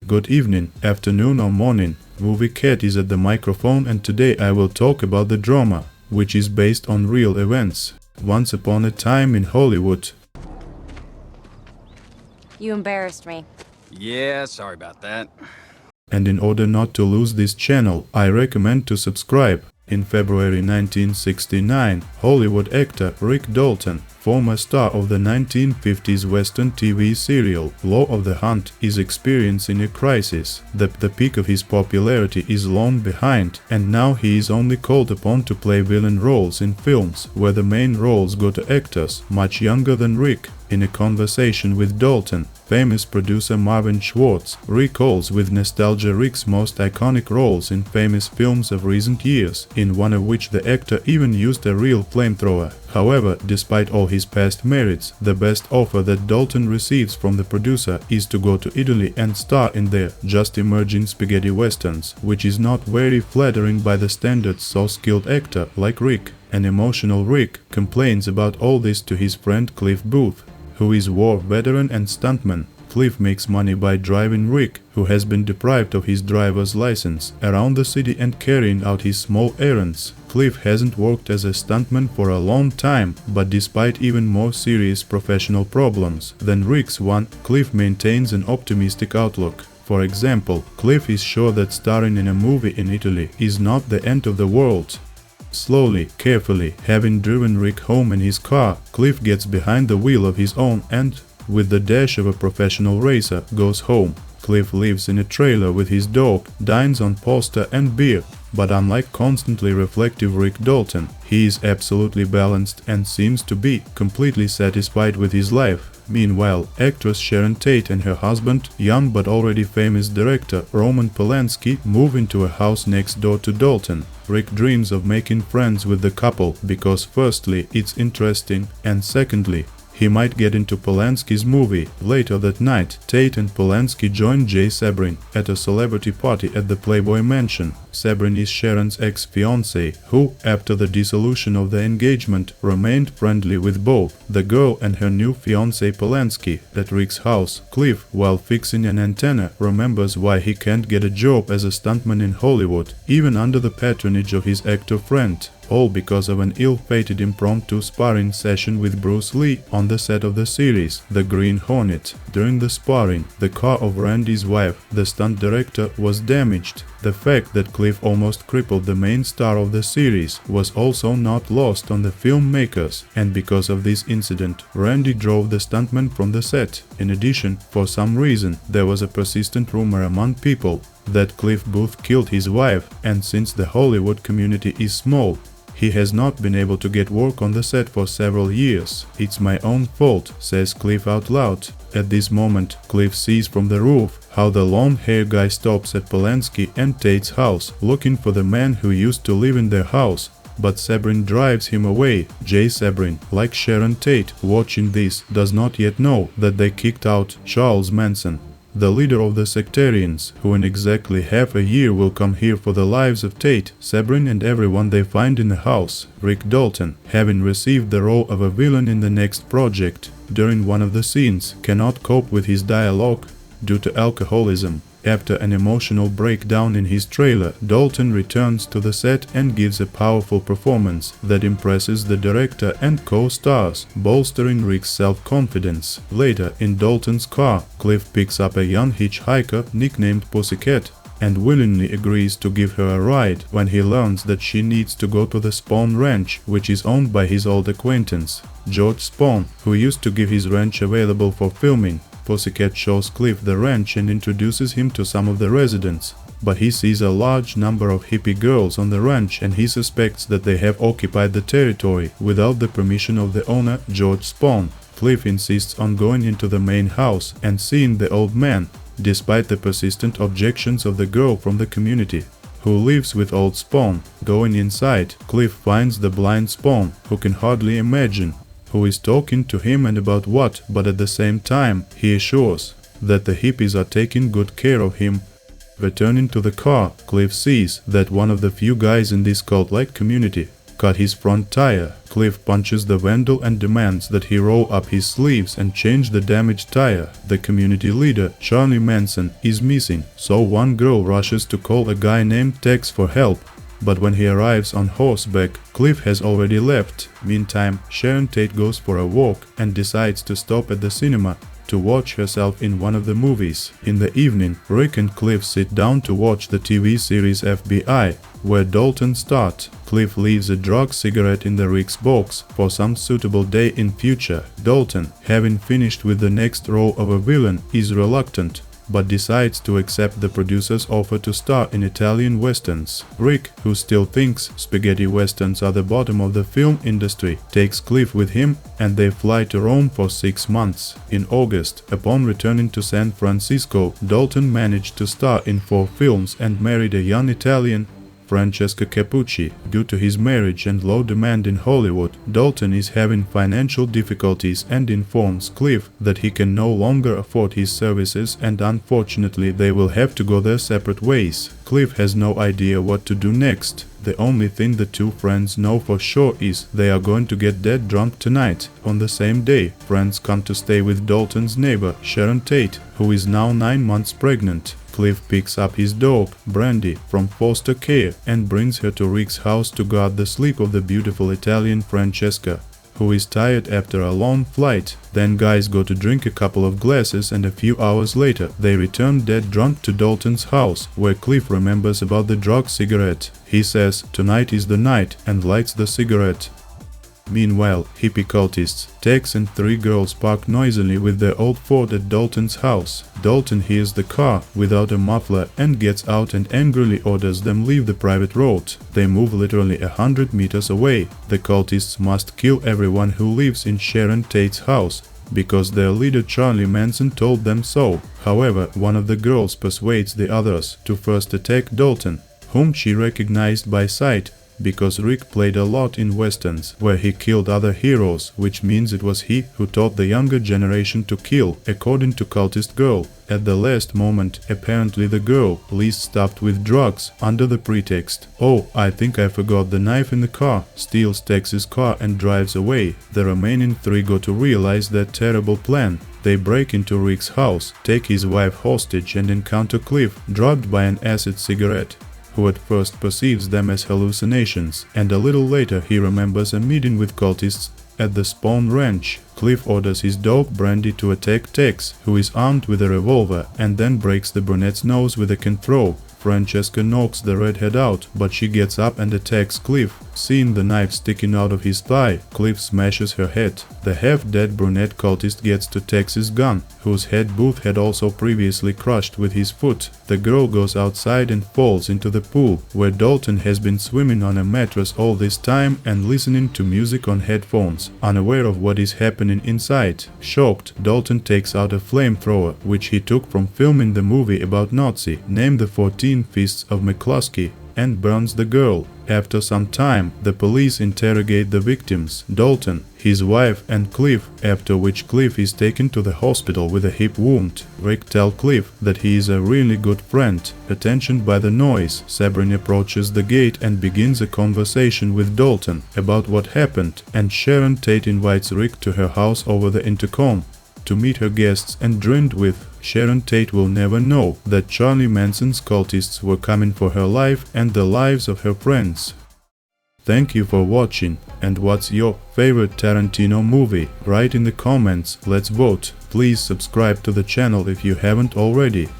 Good evening, afternoon or morning. Movie Cat is at the microphone, and today I will talk about the drama, which is based on real events. Once upon a time in Hollywood. You embarrassed me. Yeah, sorry about that. And in order not to lose this channel, I recommend to subscribe. In February 1969, Hollywood actor Rick Dalton, former star of the 1950s Western TV serial Law of the Hunt, is experiencing a crisis. The peak of his popularity is long behind, and now he is only called upon to play villain roles in films where the main roles go to actors much younger than Rick. In a conversation with Dalton, famous producer Marvin Schwartz recalls with nostalgia Rick's most iconic roles in famous films of recent years, in one of which the actor even used a real flamethrower. However, despite all his past merits, the best offer that Dalton receives from the producer is to go to Italy and star in their just emerging spaghetti westerns, which is not very flattering by the standards so skilled actor like Rick. An emotional Rick complains about all this to his friend Cliff Booth, who is war veteran and stuntman. Cliff makes money by driving Rick, who has been deprived of his driver's license, around the city and carrying out his small errands. Cliff hasn't worked as a stuntman for a long time, but despite even more serious professional problems than Rick's one, Cliff maintains an optimistic outlook. For example, Cliff is sure that starring in a movie in Italy is not the end of the world. Slowly, carefully, having driven Rick home in his car, Cliff gets behind the wheel of his own and, with the dash of a professional racer, goes home. Cliff lives in a trailer with his dog, dines on pasta and beer, but unlike constantly reflective Rick Dalton, he is absolutely balanced and seems to be completely satisfied with his life. Meanwhile, actress Sharon Tate and her husband, young but already famous director Roman Polanski, move into a house next door to Dalton. Rick dreams of making friends with the couple because firstly, it's interesting, and secondly, he might get into Polanski's movie. Later that night, Tate and Polanski join Jay Sebring at a celebrity party at the Playboy Mansion. Sebring is Sharon's ex-fiancé, who, after the dissolution of the engagement, remained friendly with both the girl and her new fiancé Polanski. At Rick's house, Cliff, while fixing an antenna, remembers why he can't get a job as a stuntman in Hollywood, even under the patronage of his actor friend. All because of an ill-fated impromptu sparring session with Bruce Lee on the set of the series The Green Hornet. During the sparring, the car of Randy's wife, the stunt director, was damaged. The fact that Cliff almost crippled the main star of the series was also not lost on the filmmakers, and because of this incident, Randy drove the stuntman from the set. In addition, for some reason, there was a persistent rumor among people that Cliff Booth killed his wife, and since the Hollywood community is small, he has not been able to get work on the set for several years. "It's my own fault," says Cliff out loud. At this moment, Cliff sees from the roof how the long-haired guy stops at Polanski and Tate's house, looking for the man who used to live in their house, but Sebring drives him away. Jay Sebring, like Sharon Tate, watching this, does not yet know that they kicked out Charles Manson, the leader of the sectarians, who in exactly half a year will come here for the lives of Tate, Sebring and everyone they find in the house. Rick Dalton, having received the role of a villain in the next project, during one of the scenes cannot cope with his dialogue due to alcoholism. After an emotional breakdown in his trailer, Dalton returns to the set and gives a powerful performance that impresses the director and co-stars, bolstering Rick's self-confidence. Later, in Dalton's car, Cliff picks up a young hitchhiker nicknamed Pussycat and willingly agrees to give her a ride when he learns that she needs to go to the Spawn Ranch, which is owned by his old acquaintance, George Spawn, who used to give his ranch available for filming. Pussycat shows Cliff the ranch and introduces him to some of the residents, but he sees a large number of hippie girls on the ranch and he suspects that they have occupied the territory without the permission of the owner, George Spawn. Cliff insists on going into the main house and seeing the old man, despite the persistent objections of the girl from the community, who lives with old Spawn. Going inside, Cliff finds the blind Spawn, who can hardly imagine who is talking to him and about what, but at the same time, he assures that the hippies are taking good care of him. Returning to the car, Cliff sees that one of the few guys in this cult-like community cut his front tire. Cliff punches the vandal and demands that he roll up his sleeves and change the damaged tire. The community leader, Charlie Manson, is missing, so one girl rushes to call a guy named Tex for help. But when he arrives on horseback, Cliff has already left. Meantime, Sharon Tate goes for a walk and decides to stop at the cinema to watch herself in one of the movies. In the evening, Rick and Cliff sit down to watch the TV series FBI, where Dalton starred. Cliff leaves a drug cigarette in the Rick's box for some suitable day in future. Dalton, having finished with the next role of a villain, is reluctant, but decides to accept the producer's offer to star in Italian westerns. Rick, who still thinks spaghetti westerns are the bottom of the film industry, takes Cliff with him and they fly to Rome for 6 months. In August, upon returning to San Francisco, Dalton managed to star in 4 films and married a young Italian, Francesca Capucci. Due to his marriage and low demand in Hollywood, Dalton is having financial difficulties and informs Cliff that he can no longer afford his services and unfortunately they will have to go their separate ways. Cliff has no idea what to do next. The only thing the two friends know for sure is they are going to get dead drunk tonight. On the same day, friends come to stay with Dalton's neighbor, Sharon Tate, who is now 9 months pregnant. Cliff picks up his dog, Brandy, from foster care and brings her to Rick's house to guard the sleep of the beautiful Italian Francesca, who is tired after a long flight. Then guys go to drink a couple of glasses and a few hours later they return dead drunk to Dalton's house, where Cliff remembers about the drug cigarette. He says, "Tonight is the night," and lights the cigarette. Meanwhile, hippie cultists, Tex and 3 girls park noisily with their old Ford at Dalton's house. Dalton hears the car without a muffler and gets out and angrily orders them leave the private road. They move literally 100 meters away. The cultists must kill everyone who lives in Sharon Tate's house, because their leader Charlie Manson told them so. However, one of the girls persuades the others to first attack Dalton, whom she recognized by sight, because Rick played a lot in westerns, where he killed other heroes, which means it was he who taught the younger generation to kill, according to cultist girl. At the last moment, apparently the girl leaves stuffed with drugs under the pretext, "Oh, I think I forgot the knife in the car," steals Tex's car and drives away. The remaining 3 go to realize their terrible plan. They break into Rick's house, take his wife hostage and encounter Cliff, drugged by an acid cigarette, who at first perceives them as hallucinations, and a little later he remembers a meeting with cultists at the Spawn Ranch. Cliff orders his dog Brandy to attack Tex, who is armed with a revolver, and then breaks the brunette's nose with a can throw. Francesca knocks the redhead out, but she gets up and attacks Cliff. Seeing the knife sticking out of his thigh, Cliff smashes her head. The half-dead brunette cultist gets to Tex's gun, whose head Booth had also previously crushed with his foot. The girl goes outside and falls into the pool, where Dalton has been swimming on a mattress all this time and listening to music on headphones, unaware of what is happening inside. Shocked, Dalton takes out a flamethrower, which he took from filming the movie about Nazi, named The 14 Fists of McCluskey, and burns the girl. After some time, the police interrogate the victims, Dalton, his wife and Cliff, after which Cliff is taken to the hospital with a hip wound. Rick tells Cliff that he is a really good friend. Attentioned by the noise, Sabrina approaches the gate and begins a conversation with Dalton about what happened, and Sharon Tate invites Rick to her house over the intercom to meet her guests and drink with. Sharon Tate will never know that Charlie Manson's cultists were coming for her life and the lives of her friends. Thank you for watching, and what's your favorite Tarantino movie? Write in the comments, let's vote. Please subscribe to the channel if you haven't already.